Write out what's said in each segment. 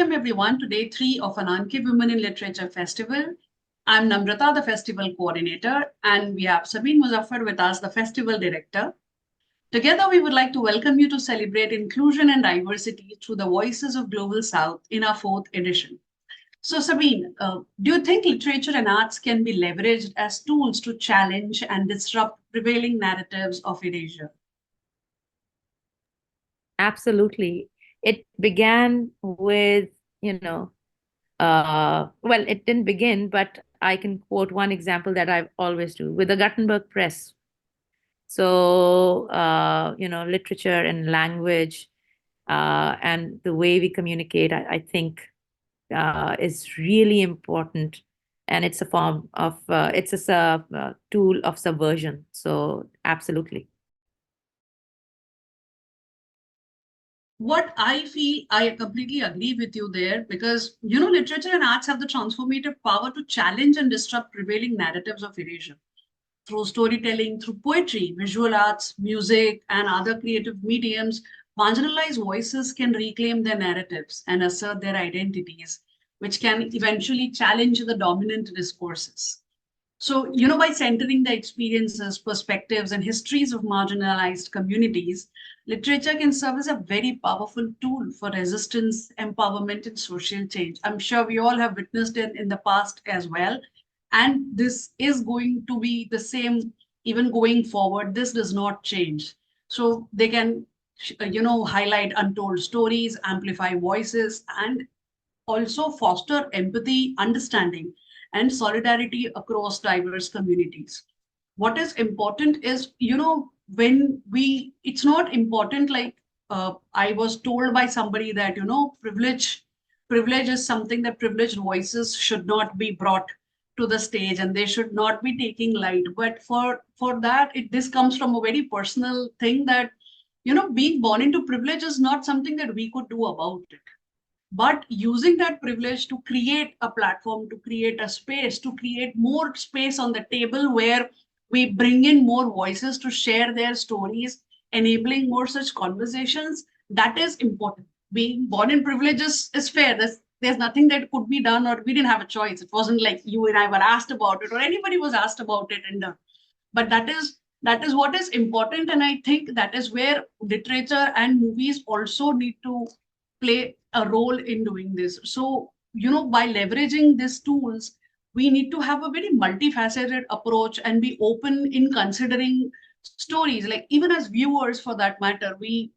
Welcome everyone to day 3 of Ananke Women in Literature Festival. I'm Namrata, the festival coordinator, and we have Sabin Muzaffar with us, the festival director. Together, we would like to welcome you to celebrate inclusion and diversity through the Voices of Global South in our 4th edition. So, Sabine, do you think literature and arts can be leveraged as tools to challenge and disrupt prevailing narratives of erasure? Absolutely. It began with, well, it didn't begin, but I can quote one example that I always do with the Gutenberg Press. So, literature and language and the way we communicate, I think is really important. And it's a form of, it's a tool of subversion. So, absolutely. What I feel, I completely agree with you there because, literature and arts have the transformative power to challenge and disrupt prevailing narratives of erasure. Through storytelling, through poetry, visual arts, music, and other creative mediums, marginalized voices can reclaim their narratives and assert their identities, which can eventually challenge the dominant discourses. So, by centering the experiences, perspectives, and histories of marginalized communities, literature can serve as a very powerful tool for resistance, empowerment, and social change. I'm sure we all have witnessed it in the past as well. And this is going to be the same even going forward. This does not change. So they can, highlight untold stories, amplify voices, and also foster empathy, understanding, and solidarity across diverse communities. What is important is, when it's not important like I was told by somebody that, privilege is something that privileged voices should not be brought to the stage and they should not be taking light. But for that, this comes from a very personal thing that, being born into privilege is not something that we could do about it, but using that privilege to create a platform, to create a space, to create more space on the table where we bring in more voices to share their stories, enabling more such conversations. That is important. Being born in privilege is fair. There's nothing that could be done, or we didn't have a choice. It wasn't like you and I were asked about it, or anybody was asked about it and done. But that is what is important, and I think that is where literature and movies also need to play a role in doing this. So, by leveraging these tools, we need to have a very multifaceted approach and be open in considering stories. Like even as viewers, for that matter, we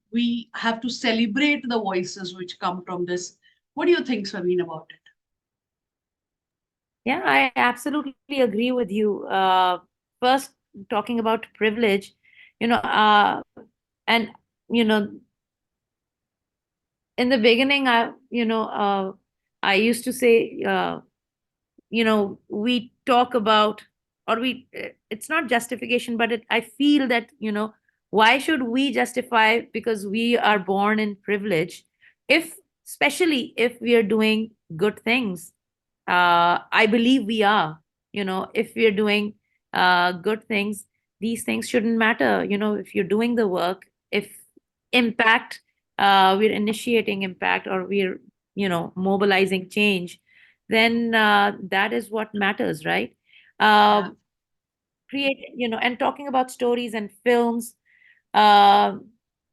have to celebrate the voices which come from this. What do you think, Sabine, about it? Yeah, I absolutely agree with you. First, talking about privilege, and you know, in the beginning, I used to say, we talk about, or it's not justification, but I feel that, why should we justify because we are born in privilege, if, especially if we are doing good things. I believe we are, if we're doing good things, these things shouldn't matter. If you're doing the work, if impact, we're initiating impact, or we're, mobilizing change, then that is what matters, right? Yeah. Create, and talking about stories and films, uh,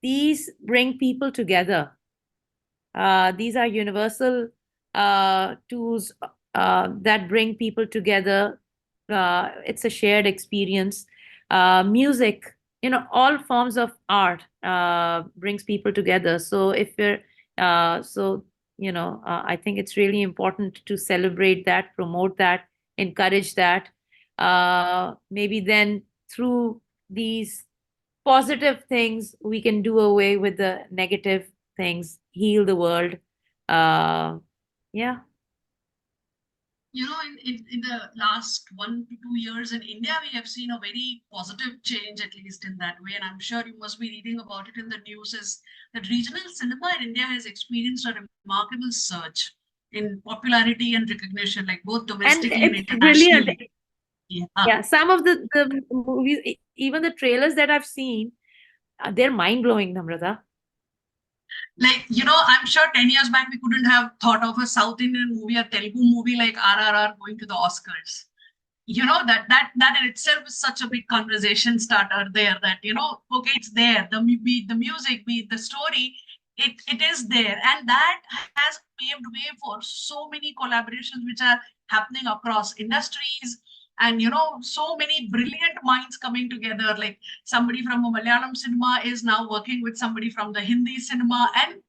these bring people together. These are universal tools that bring people together. It's a shared experience. Music, all forms of art brings people together. So if you're, so I think it's really important to celebrate that, promote that, encourage that. Maybe then through these positive things, we can do away with the negative things, heal the world. Yeah. In the last 1 to 2 years in India, we have seen a very positive change, at least in that way. And I'm sure you must be reading about it in the news, is that regional cinema in India has experienced a remarkable surge in popularity and recognition, like both And domestically and it's brilliant. internationally. Yeah. Yeah. Some of the movies, even the trailers that I've seen, they're mind blowing, Namrata. Like, I'm sure 10 years back, we couldn't have thought of a South Indian movie, a Telugu movie like RRR going to the Oscars. That in itself is such a big conversation starter there, that, okay, it's there. Be the music, be the story, it is there. And that has paved way for so many collaborations which are happening across industries. And, so many brilliant minds coming together. Like somebody from a Malayalam cinema is now working with somebody from the Hindi cinema. And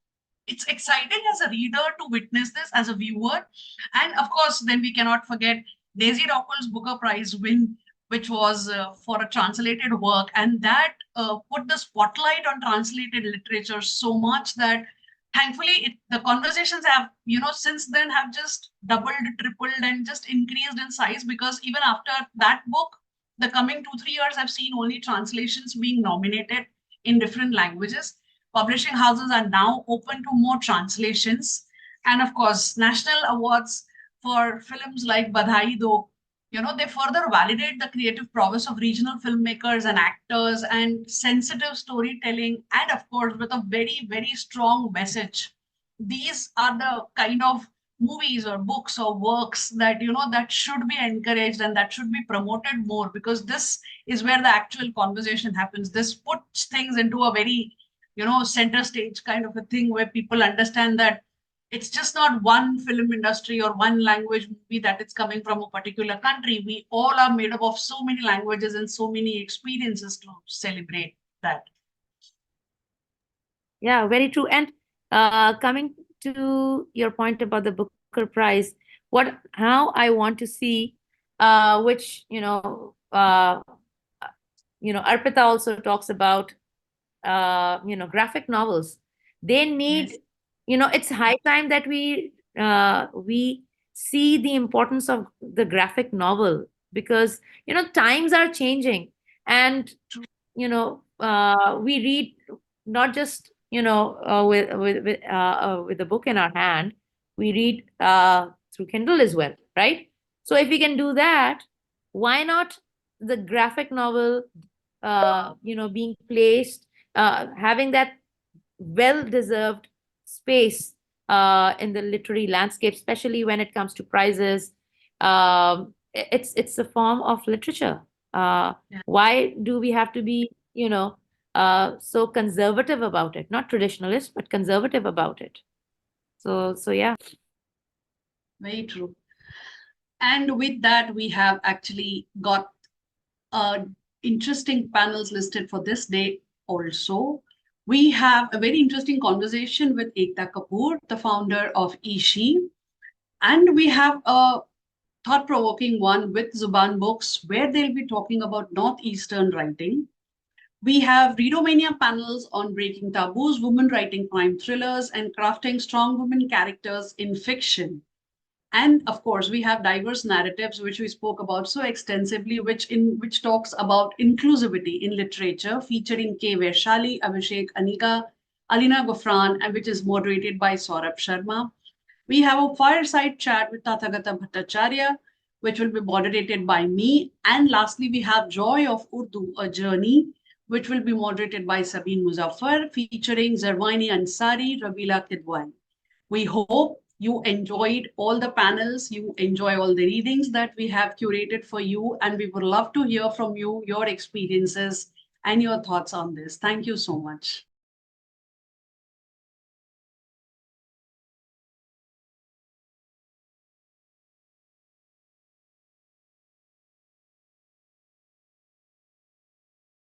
it's exciting as a reader to witness this, as a viewer. And of course, then we cannot forget Daisy Rockwell's Booker Prize win, which was for a translated work. And that put the spotlight on translated literature so much that thankfully the conversations have, since then have just doubled, tripled, and just increased in size. Because even after that book, the coming 2, 3 years, I've seen only translations being nominated in different languages. Publishing houses are now open to more translations. And of course, national awards for films like Badhai Do, they further validate the creative prowess of regional filmmakers and actors, and sensitive storytelling, and of course, with a very, very strong message. These are the kind of movies or books or works that, that should be encouraged and that should be promoted more, because this is where the actual conversation happens. This puts things into a very, center stage kind of a thing, where people understand that it's just not one film industry or one language movie, that it's coming from a particular country. We all are made up of so many languages and so many experiences to celebrate that. Yeah, very true. And coming to your point about the Booker Prize, how I want to see, which Arpita also talks about, graphic novels. They need, Yes. it's high time that we see the importance of the graphic novel, because times are changing, and we read not just with the book in our hand. We read through Kindle as well, right? So if we can do that, why not the graphic novel being placed, having that well deserved space in the literary landscape, especially when it comes to prizes. It's a form of literature. Yeah. Why do we have to be, so conservative about it? Not traditionalist, but conservative about it. So yeah. Very true. And with that, we have actually got interesting panels listed for this day also. We have a very interesting conversation with Ekta Kapoor, the founder of Ishi. And we have a thought-provoking one with Zuban Books, where they'll be talking about Northeastern writing. We have Readomania panels on breaking taboos, women writing crime thrillers, and crafting strong women characters in fiction. And of course, we have diverse narratives, which we spoke about so extensively, which talks about inclusivity in literature, featuring K. Vaishali, Abhishek Anika, Alina Gofran, and which is moderated by Saurabh Sharma. We have a fireside chat with Tathagata Bhattacharya, which will be moderated by me. And lastly, we have Joy of Urdu, a journey, which will be moderated by Sabin Muzaffar, featuring Zarwani Ansari, Rabila Kidwani. We hope you enjoyed all the panels, you enjoy all the readings that we have curated for you, and we would love to hear from you, your experiences, and your thoughts on this. Thank you so much.